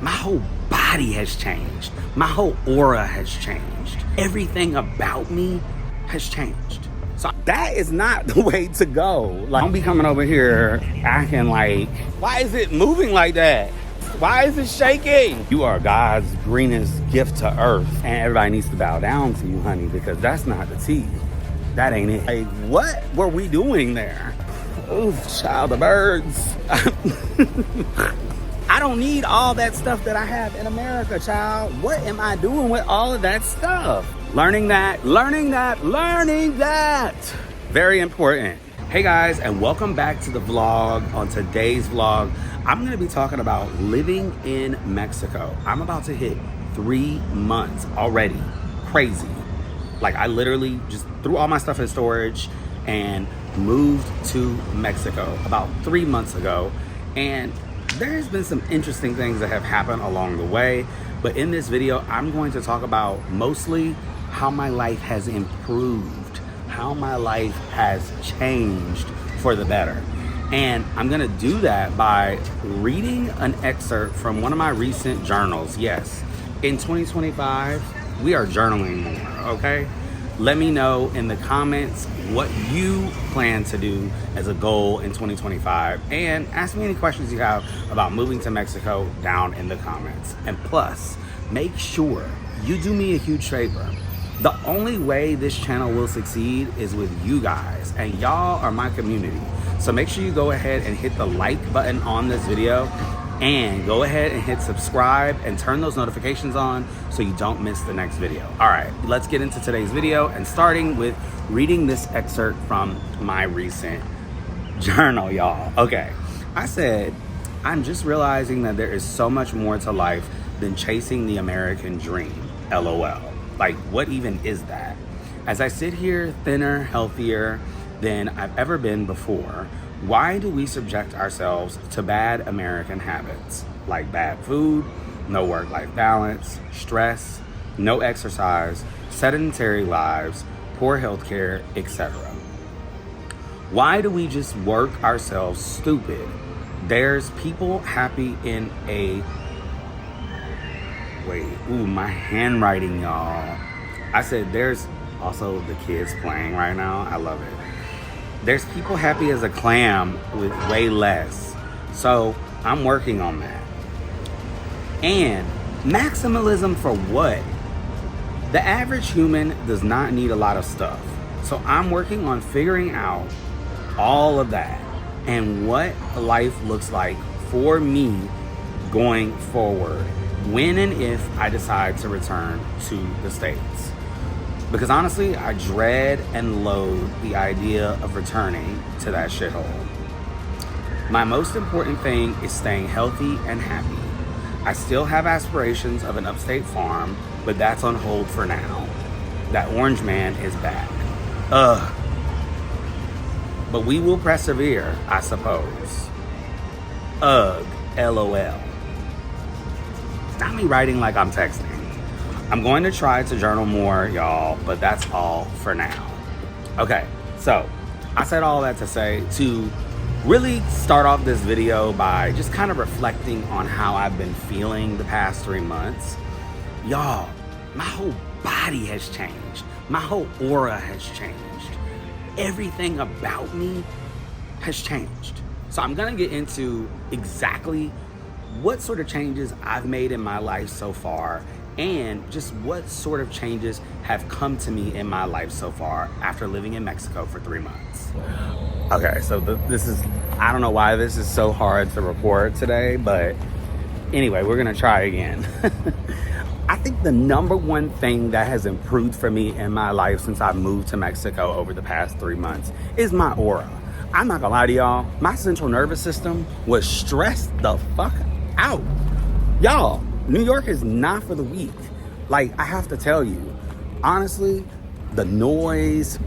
my whole body has changed. My whole aura has changed. Everything about me has changed. So that is not the way to go. Like, don't be coming over here acting like, why is it moving like that? Why is it shaking? You are God's greenest gift to earth. And everybody needs to bow down to you, honey, because that's not the tea. That ain't it. Like, what were we doing there? Ooh, child, the birds. I don't need all that stuff that I have in America, child. What am I doing with all of that stuff? Learning that. Very important. Hey guys, and welcome back to the vlog. On today's vlog, I'm gonna be talking about living in Mexico. I'm about to hit 3 months already. Crazy. Like, I literally just threw all my stuff in storage and moved to Mexico about 3 months ago. And there's been some interesting things that have happened along the way. But in this video, I'm going to talk about mostly how my life has improved, how my life has changed for the better. And I'm gonna do that by reading an excerpt from one of my recent journals. Yes, in 2025, we are journaling more, okay? Let me know in the comments what you plan to do as a goal in 2025, and ask me any questions you have about moving to Mexico down in the comments. And plus, make sure you do me a huge favor. The only way this channel will succeed is with you guys, and y'all are my community. So make sure you go ahead and hit the like button on this video, and go ahead and hit subscribe and turn those notifications on so you don't miss the next video. All right, let's get into today's video, and starting with reading this excerpt from my recent journal, y'all. Okay, I said, I'm just realizing that there is so much more to life than chasing the American dream, LOL. Like, what even is that? As I sit here thinner, healthier than I've ever been before, why do we subject ourselves to bad American habits like bad food, no work-life balance, stress, no exercise, sedentary lives, poor healthcare, etc.? Why do we just work ourselves stupid? There's people happy in a... Wait, ooh, my handwriting, y'all. I said there's also the kids playing right now. I love it. There's people happy as a clam with way less. So I'm working on that. And maximalism for what? The average human does not need a lot of stuff. So I'm working on figuring out all of that and what life looks like for me going forward when and if I decide to return to the States. Because honestly, I dread and loathe the idea of returning to that shithole. My most important thing is staying healthy and happy. I still have aspirations of an upstate farm, but that's on hold for now. That orange man is back. Ugh. But we will persevere, I suppose. Ugh, LOL. Not me writing like I'm texting. I'm going to try to journal more, y'all, but that's all for now. Okay, so I said all that to say to really start off this video by just kind of reflecting on how I've been feeling the past 3 months. Y'all, my whole body has changed. My whole aura has changed. Everything about me has changed. So I'm gonna get into exactly what sort of changes I've made in my life so far, and just what sort of changes have come to me in my life so far after living in Mexico for 3 months. Okay, so this is, I don't know why this is so hard to record today, but anyway, we're gonna try again. I think the number one thing that has improved for me in my life since I've moved to Mexico over the past 3 months is my aura. I'm not gonna lie to y'all, my central nervous system was stressed the fuck out. Y'all, New York is not for the weak. Like, I have to tell you, honestly, the noise,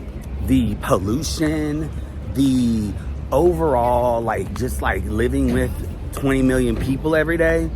the pollution, the overall, like, just like living with 20 million people every day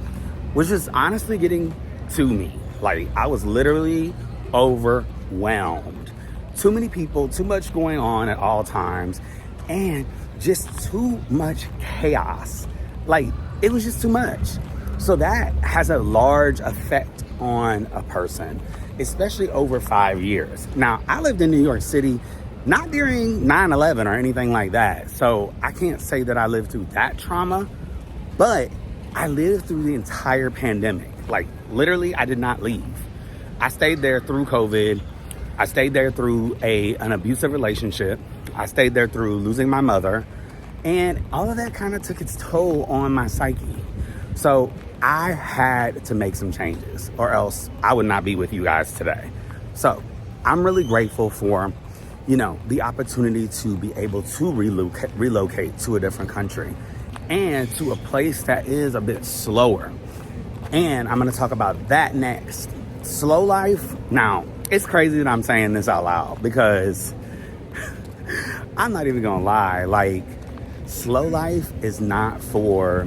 was just honestly getting to me. Like, I was literally overwhelmed. Too many people, too much going on at all times, and just too much chaos. Like, it was just too much. So that has a large effect on a person, especially over 5 years. Now, I lived in New York City, not during 9/11 or anything like that. So I can't say that I lived through that trauma, but I lived through the entire pandemic. Like literally, I did not leave. I stayed there through COVID. I stayed there through an abusive relationship. I stayed there through losing my mother. And all of that kind of took its toll on my psyche. So I had to make some changes or else I would not be with you guys today. So I'm really grateful for, the opportunity to be able to relocate to a different country and to a place that is a bit slower. And I'm going to talk about that next. Slow life. Now, it's crazy that I'm saying this out loud because I'm not even going to lie. Like, slow life is not for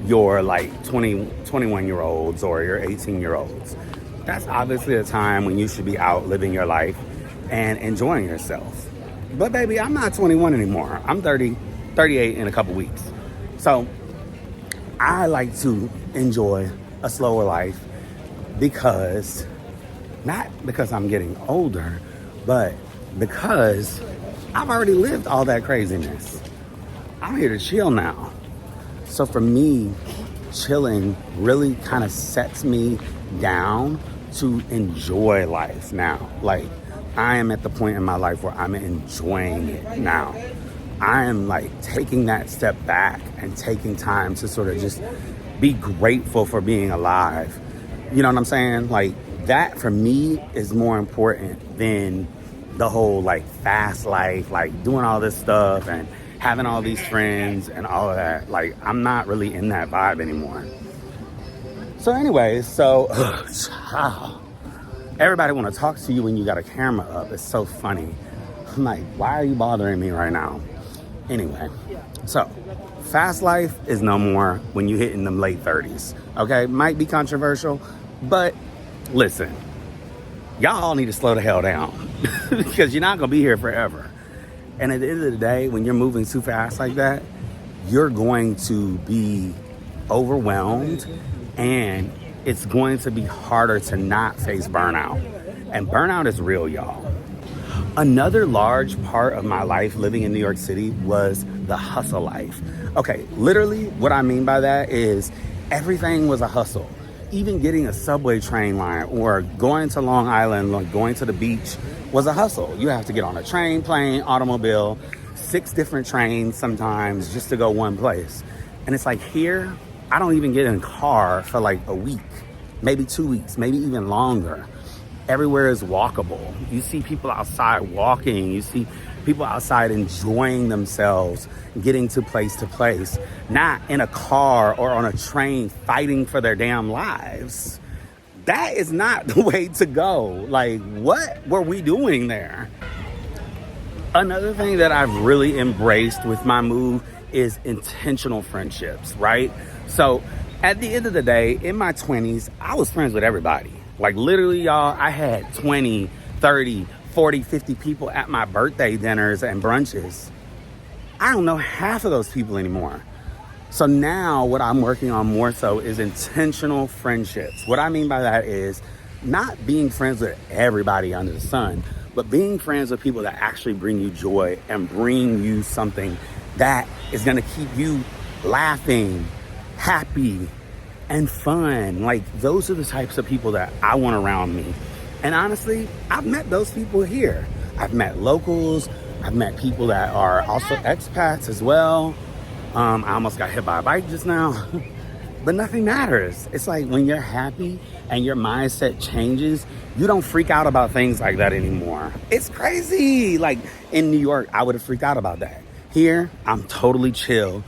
your 21-year-olds or your 18-year-olds. That's obviously a time when you should be out living your life and enjoying yourself. But baby, I'm not 21 anymore. I'm 38 in a couple weeks. So I like to enjoy a slower life not because I'm getting older, but because I've already lived all that craziness. I'm here to chill now. So for me, chilling really kind of sets me down to enjoy life now. Like, I am at the point in my life where I'm enjoying it now. I am taking that step back and taking time to sort of just be grateful for being alive. You know what I'm saying? That for me is more important than the whole fast life, doing all this stuff and having all these friends and all of that. I'm not really in that vibe anymore. So anyways, everybody want to talk to you when you got a camera up. It's so funny. I'm like, why are you bothering me right now? Anyway, so fast life is no more when you hit in them late 30s. Okay, might be controversial, but listen, y'all need to slow the hell down because you're not gonna be here forever. And at the end of the day, when you're moving too fast like that, you're going to be overwhelmed and it's going to be harder to not face burnout. And burnout is real, y'all. Another large part of my life living in New York City was the hustle life. Okay, literally what I mean by that is everything was a hustle. Even getting a subway train line or going to Long Island, going to the beach was a hustle. You have to get on a train, plane, automobile, 6 different trains sometimes just to go one place. And it's here, I don't even get in a car for a week, maybe 2 weeks, maybe even longer. Everywhere is walkable. You see people outside walking. You see people outside enjoying themselves, getting to place, not in a car or on a train fighting for their damn lives. That is not the way to go. What were we doing there? Another thing that I've really embraced with my move is intentional friendships, right? So at the end of the day, in my 20s, I was friends with everybody. Literally, y'all, I had 20, 30, 40, 50 people at my birthday dinners and brunches. I don't know half of those people anymore. So now what I'm working on more so is intentional friendships. What I mean by that is not being friends with everybody under the sun, but being friends with people that actually bring you joy and bring you something that is going to keep you laughing, happy, and fun. Those are the types of people that I want around me. And honestly, I've met those people here. I've met locals. I've met people that are also expats as well. I almost got hit by a bike just now. But nothing matters. It's when you're happy and your mindset changes, you don't freak out about things like that anymore. It's crazy. In New York, I would have freaked out about that. Here, I'm totally chill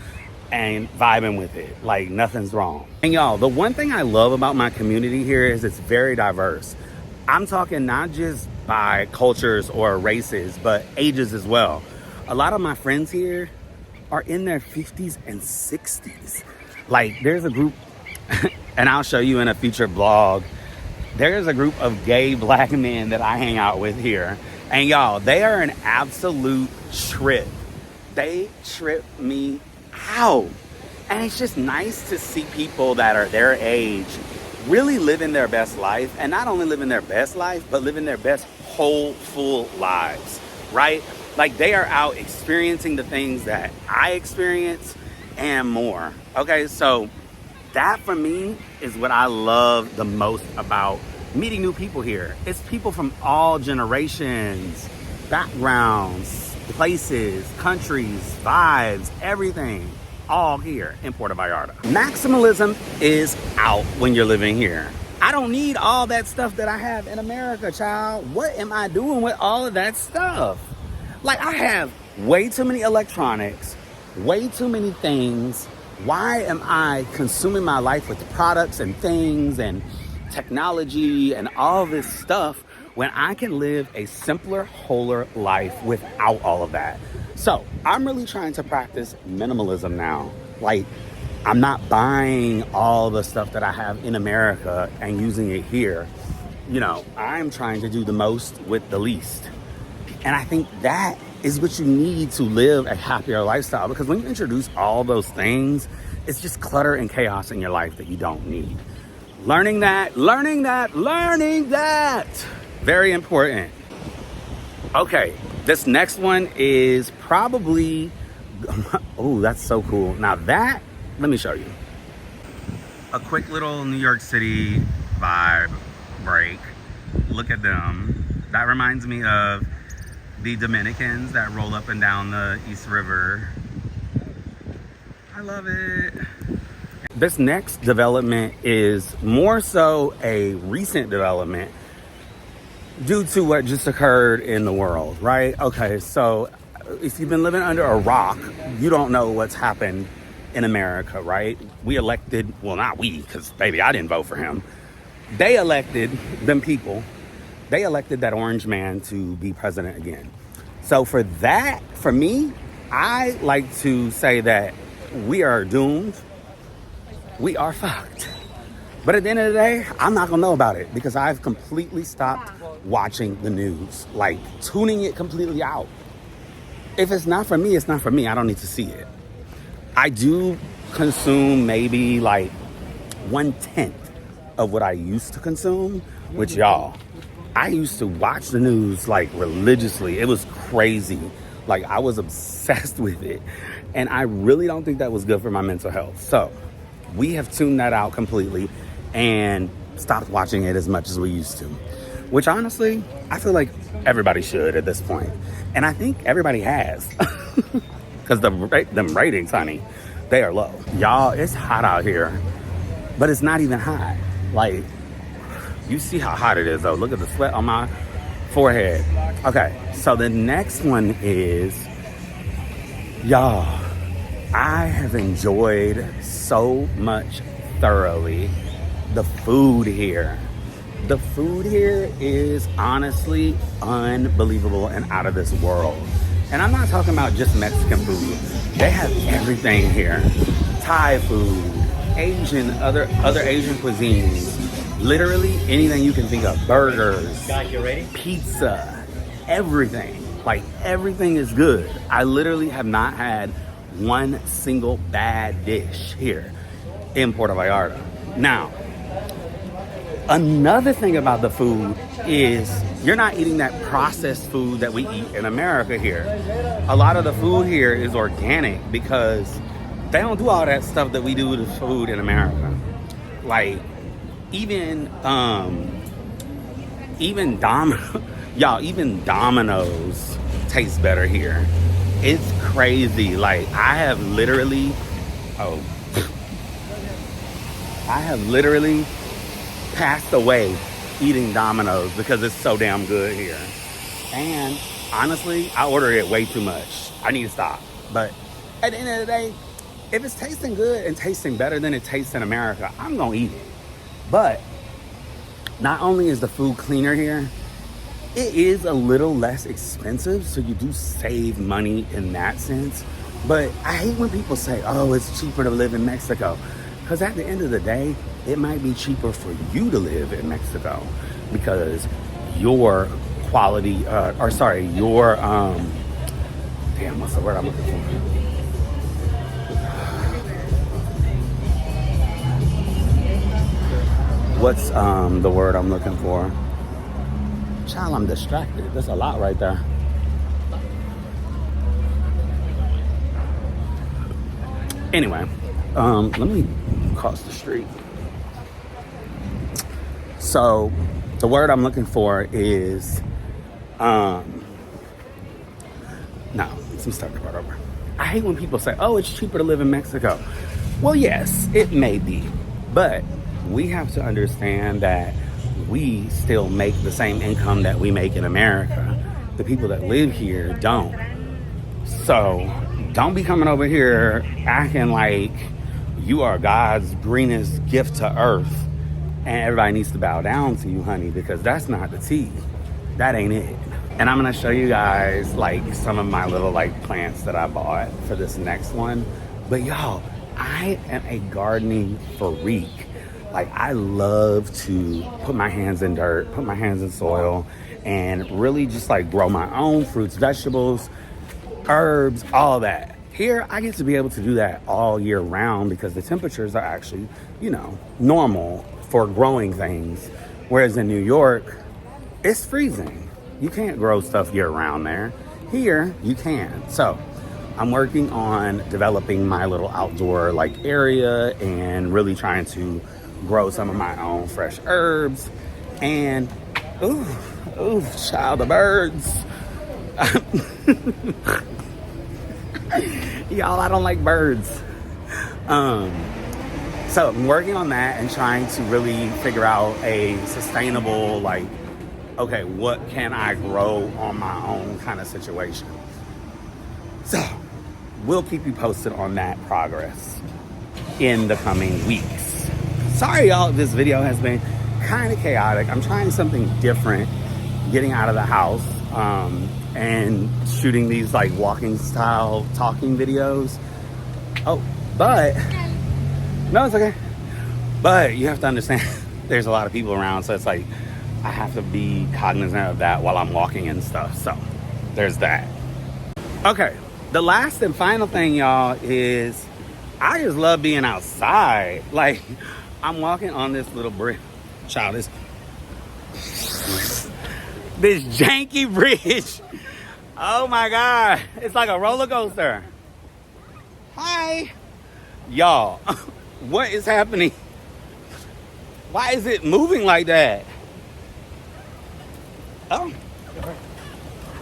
and vibing with it. Nothing's wrong. And y'all, the one thing I love about my community here is it's very diverse. I'm talking not just by cultures or races, but ages as well. A lot of my friends here are in their 50s and 60s. There's a group, and I'll show you in a future vlog, there's a group of gay black men that I hang out with here. And y'all, they are an absolute trip. They trip me out. And it's just nice to see people that are their age really living their best life, and not only living their best life, but living their best whole, full lives, right? Like they are out experiencing the things that I experience and more. Okay, so that for me is what I love the most about meeting new people here. It's people from all generations, backgrounds, places, countries, vibes, everything, all here in Puerto Vallarta. Maximalism is out when you're living here. I don't need all that stuff that I have in America, child. What am I doing with all of that stuff? Like, I have way too many electronics, way too many things. Why am I consuming my life with products and things and technology and all this stuff when I can live a simpler, wholer life without all of that? So I'm really trying to practice minimalism now. Like, I'm not buying all the stuff that I have in America and using it here. You know, I'm trying to do the most with the least. And I think that is what you need to live a happier lifestyle, because when you introduce all those things, it's just clutter and chaos in your life that you don't need. Learning that. Very important. Okay, this next one is probably, oh, that's so cool. Now that, let me show you. A quick little New York City vibe break. Look at them. That reminds me of the Dominicans that roll up and down the East River. I love it. This next development is more so a recent development due to what just occurred in the world, right? Okay, so if you've been living under a rock, you don't know what's happened in America, right? We elected, well, not we, because baby, I didn't vote for him. They elected, them people, they elected that orange man to be president again. So for that, for me, I like to say that we are doomed. We are fucked. But at the end of the day, I'm not gonna know about it because I've completely stopped watching the news, like tuning it completely out. If it's not for me, it's not for me. I don't need to see it. I do consume maybe like 1/10 of what I used to consume, which y'all, I used to watch the news like religiously. It was crazy. Like I was obsessed with it. And I really don't think that was good for my mental health. So we have tuned that out completely and stopped watching it as much as we used to. Which honestly, I feel like everybody should at this point. And I think everybody has. Because them ratings, honey, they are low. Y'all, it's hot out here. But it's not even hot. Like, you see how hot it is though. Look at the sweat on my forehead. Okay, so the next one is, y'all, I have enjoyed so much thoroughly the food here. The food here is honestly unbelievable and out of this world. And I'm not talking about just Mexican food. They have everything here. Thai food, Asian, other Asian cuisines. Literally anything you can think of. Burgers, Guys, you ready? pizza, everything. Like everything is good. I literally have not had one single bad dish here in Puerto Vallarta. Now, another thing about the food is you're not eating that processed food that we eat in America here. A lot of the food here is organic because they don't do all that stuff that we do with the food in America. Like even Domino's tastes better here. It's crazy. Like I have literally passed away eating Domino's because it's so damn good here. And honestly, I order it way too much. I need to stop. But at the end of the day, if it's tasting good and tasting better than it tastes in America, I'm gonna eat it. But not only is the food cleaner here, it is a little less expensive, so you do save money in that sense. But I hate when people say, oh, it's cheaper to live in Mexico. Because at the end of the day, it might be cheaper for you to live in Mexico because your quality, what's the word I'm looking for? what's the word I'm looking for? Child, I'm distracted. There's a lot right there. Anyway, let me cross the street. So the word I'm looking for is no, let me start the part over. I hate when people say, oh, it's cheaper to live in Mexico. Well, yes, it may be, but we have to understand that we still make the same income that we make in America. The people that live here don't. So don't be coming over here acting like you are God's greenest gift to earth and everybody needs to bow down to you, honey, because that's not the tea. That ain't it. And I'm gonna show you guys like some of my little like plants that I bought for this next one. But y'all, I am a gardening freak. Like, I love to put my hands in dirt, put my hands in soil, and really just like grow my own fruits, vegetables, herbs, all that. Here, I get to be able to do that all year round because the temperatures are actually, you know, normal for growing things. Whereas in New York, it's freezing. You can't grow stuff year round there. Here, you can. So I'm working on developing my little outdoor like area and really trying to grow some of my own fresh herbs. And ooh, child, the birds. Y'all, I don't like birds. So I'm working on that and trying to really figure out a sustainable, like, okay, what can I grow on my own kind of situation. So we'll keep you posted on that progress in the coming weeks. Sorry, y'all, this video has been kind of chaotic. I'm trying something different, getting out of the house and shooting these like walking style talking videos. Oh, but no, it's okay. But you have to understand there's a lot of people around, so it's like I have to be cognizant of that while I'm walking and stuff. So there's that. Okay, the last and final thing, y'all, is I just love being outside. Like, I'm walking on this little bridge. Child, this janky bridge. Oh my God. It's like a roller coaster. Hi. Y'all, what is happening? Why is it moving like that? Oh.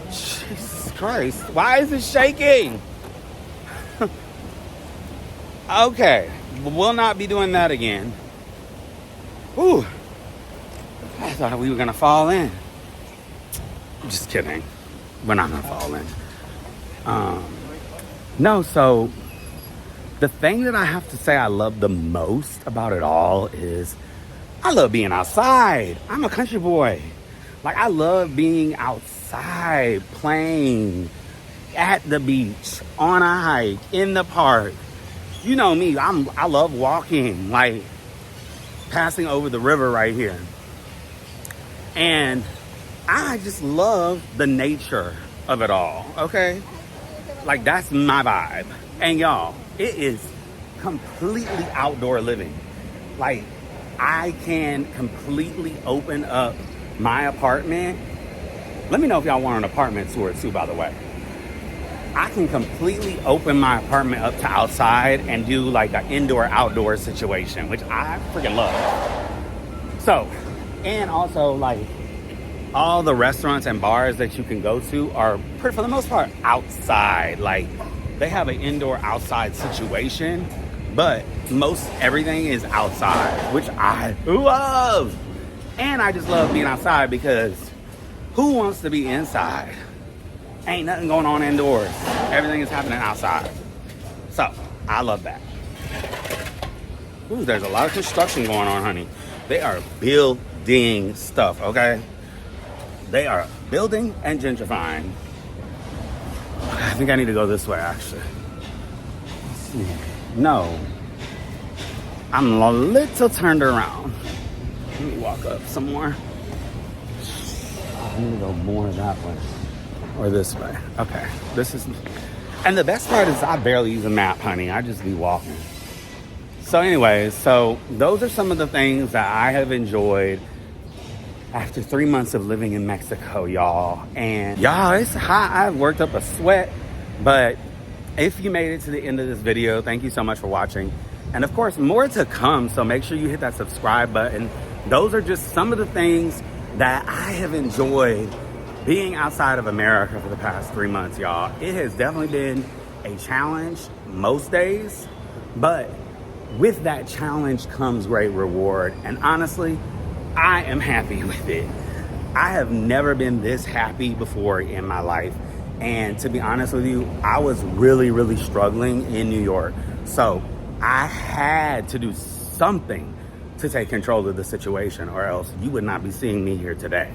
Jesus Christ. Why is it shaking? Okay. We'll not be doing that again. Ooh. I thought we were going to fall in. Just kidding. We're not going to fall in. No, so the thing that I have to say I love the most about it all is I love being outside. I'm a country boy. Like, I love being outside, playing at the beach, on a hike, in the park. You know me, I love walking, like passing over the river right here. And I just love the nature of it all, okay? Like, that's my vibe. And y'all, it is completely outdoor living. Like, I can completely open up my apartment. Let me know if y'all want an apartment tour too, by the way. I can completely open my apartment up to outside and do like an indoor-outdoor situation, which I freaking love. So, and also like all the restaurants and bars that you can go to are, for the most part, outside. Like, they have an indoor-outside situation, but most everything is outside, which I love. And I just love being outside because who wants to be inside? Ain't nothing going on indoors. Everything is happening outside. So, I love that. Ooh, there's a lot of construction going on, honey. They are building stuff, okay? They are building and gentrifying. I think I need to go this way, actually. Let's see. No. I'm a little turned around. Let me walk up some more. I need to go more that way. Or this way. Okay. This is... And the best part is I barely use a map, honey. I just be walking. So anyways, so those are some of the things that I have enjoyed after 3 months of living in Mexico, y'all. And y'all, it's hot. I've worked up a sweat. But if you made it to the end of this video, thank you so much for watching. And of course, more to come. So make sure you hit that subscribe button. Those are just some of the things that I have enjoyed being outside of America for the past 3 months, y'all. It has definitely been a challenge most days, but with that challenge comes great reward. And honestly, I am happy with it. I have never been this happy before in my life. And to be honest with you, I was really, really struggling in New York. So I had to do something to take control of the situation, or else you would not be seeing me here today.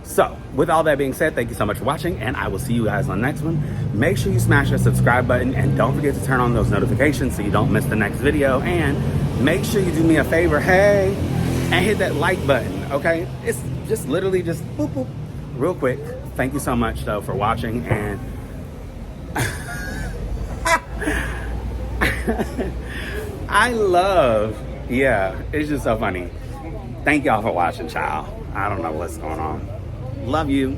So with all that being said, thank you so much for watching, and I will see you guys on the next one. Make sure you smash that subscribe button, and don't forget to turn on those notifications so you don't miss the next video. And make sure you do me a favor, hey, and hit that like button, okay? It's just literally just boop, boop, real quick. Thank you so much, though, for watching, and yeah, it's just so funny. Thank y'all for watching, child. I don't know what's going on. Love you.